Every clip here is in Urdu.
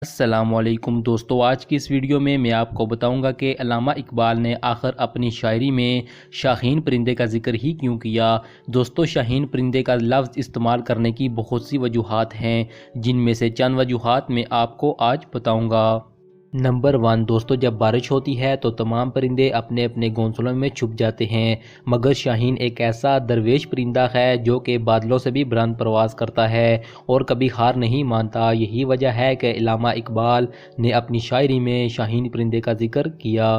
السلام علیکم دوستو، آج کی اس ویڈیو میں آپ کو بتاؤں گا کہ علامہ اقبال نے آخر اپنی شاعری میں شاہین پرندے کا ذکر ہی کیوں کیا۔ دوستو، شاہین پرندے کا لفظ استعمال کرنے کی بہت سی وجوہات ہیں، جن میں سے چند وجوہات میں آپ کو آج بتاؤں گا۔ نمبر 1 دوستو، جب بارش ہوتی ہے تو تمام پرندے اپنے اپنے گھونسلوں میں چھپ جاتے ہیں، مگر شاہین ایک ایسا درویش پرندہ ہے جو کہ بادلوں سے بھی بلند پرواز کرتا ہے اور کبھی ہار نہیں مانتا۔ یہی وجہ ہے کہ علامہ اقبال نے اپنی شاعری میں شاہین پرندے کا ذکر کیا۔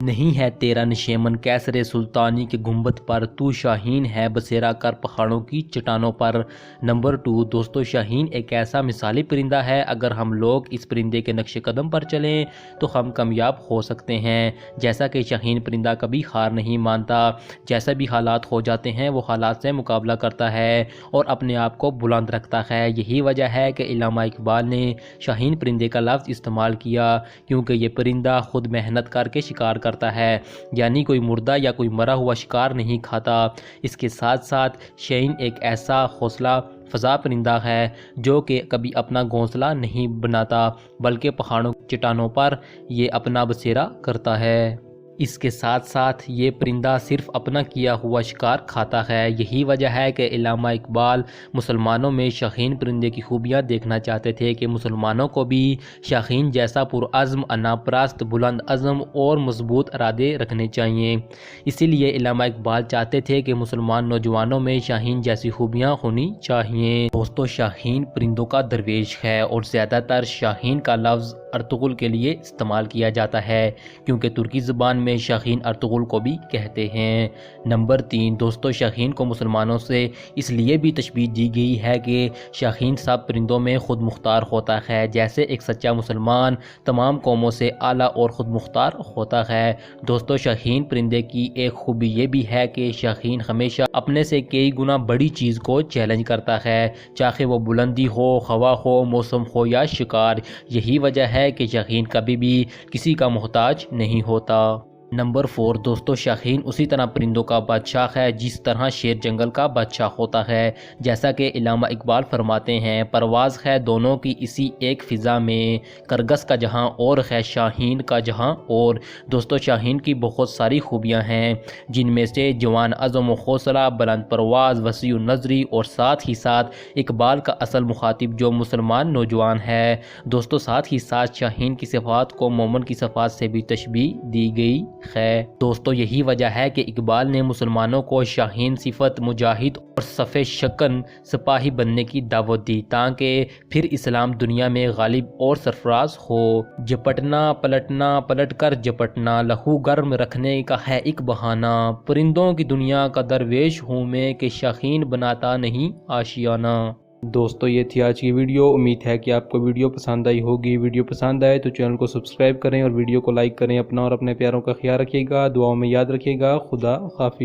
نہیں ہے تیرا نشیمن کیسر سلطانی کے گنبد پر، تو شاہین ہے بسیرا کر پہاڑوں کی چٹانوں پر۔ نمبر 2 دوستو، شاہین ایک ایسا مثالی پرندہ ہے، اگر ہم لوگ اس پرندے کے نقش قدم پر چلیں تو ہم کامیاب ہو سکتے ہیں۔ جیسا کہ شاہین پرندہ کبھی ہار نہیں مانتا، جیسا بھی حالات ہو جاتے ہیں وہ حالات سے مقابلہ کرتا ہے اور اپنے آپ کو بلند رکھتا ہے۔ یہی وجہ ہے کہ علامہ اقبال نے شاہین پرندے کا لفظ استعمال کیا، کیونکہ یہ پرندہ خود محنت کر کے شکار کرتا ہے، یعنی کوئی مردہ یا کوئی مرا ہوا شکار نہیں کھاتا۔ اس کے ساتھ ساتھ شاہین ایک ایسا حوصلہ فزا پرندہ ہے جو کہ کبھی اپنا گھونسلہ نہیں بناتا، بلکہ پہاڑوں کی چٹانوں پر یہ اپنا بسیرا کرتا ہے۔ اس کے ساتھ ساتھ یہ پرندہ صرف اپنا کیا ہوا شکار کھاتا ہے۔ یہی وجہ ہے کہ علامہ اقبال مسلمانوں میں شاہین پرندے کی خوبیاں دیکھنا چاہتے تھے کہ مسلمانوں کو بھی شاہین جیسا پرعزم، انا پرست، بلند عزم اور مضبوط ارادے رکھنے چاہیے۔ اسی لیے علامہ اقبال چاہتے تھے کہ مسلمان نوجوانوں میں شاہین جیسی خوبیاں ہونی چاہیے۔ دوستو، شاہین پرندوں کا درویش ہے اور زیادہ تر شاہین کا لفظ ارطغرل کے لیے استعمال کیا جاتا ہے، کیونکہ ترکی زبان میں شاہین ارطغرل کو بھی کہتے ہیں۔ نمبر 3 دوستو، شاہین کو مسلمانوں سے اس لیے بھی تشبیہ دی گئی ہے کہ شاہین سب پرندوں میں خود مختار ہوتا ہے، جیسے ایک سچا مسلمان تمام قوموں سے اعلیٰ اور خود مختار ہوتا ہے۔ دوستو، شاہین پرندے کی ایک خوبی یہ بھی ہے کہ شاہین ہمیشہ اپنے سے کئی گنا بڑی چیز کو چیلنج کرتا ہے، چاہے وہ بلندی ہو، ہوا ہو، موسم ہو یا شکار۔ یہی وجہ ہے کہ شاہین کبھی بھی کسی کا محتاج نہیں ہوتا۔ نمبر 4 دوستو، شاہین اسی طرح پرندوں کا بادشاہ ہے جس طرح شیر جنگل کا بادشاہ ہوتا ہے۔ جیسا کہ علامہ اقبال فرماتے ہیں، پرواز ہے دونوں کی اسی ایک فضا میں، کرگس کا جہاں اور ہے شاہین کا جہاں اور۔ دوستو، شاہین کی بہت ساری خوبیاں ہیں، جن میں سے جوان عزم و حوصلہ، بلند پرواز، وسیع نظری اور ساتھ ہی ساتھ اقبال کا اصل مخاطب جو مسلمان نوجوان ہے۔ دوستو، ساتھ ہی ساتھ شاہین کی صفات کو مومن کی صفات سے بھی تشبیہ دی گئی ہے۔ دوستو، یہی وجہ ہے کہ اقبال نے مسلمانوں کو شاہین صفت، مجاہد اور صف شکن سپاہی بننے کی دعوت دی، تاکہ پھر اسلام دنیا میں غالب اور سرفراز ہو۔ جپٹنا پلٹنا، پلٹ کر جپٹنا، لہو گرم رکھنے کا ہے ایک بہانہ، پرندوں کی دنیا کا درویش ہوں میں کہ شاہین بناتا نہیں آشیانہ۔ دوستو، یہ تھی آج کی ویڈیو۔ امید ہے کہ آپ کو ویڈیو پسند آئی ہوگی۔ ویڈیو پسند آئے تو چینل کو سبسکرائب کریں اور ویڈیو کو لائک کریں۔ اپنا اور اپنے پیاروں کا خیال رکھیے گا، دعاؤں میں یاد رکھیے گا۔ خدا حافظ۔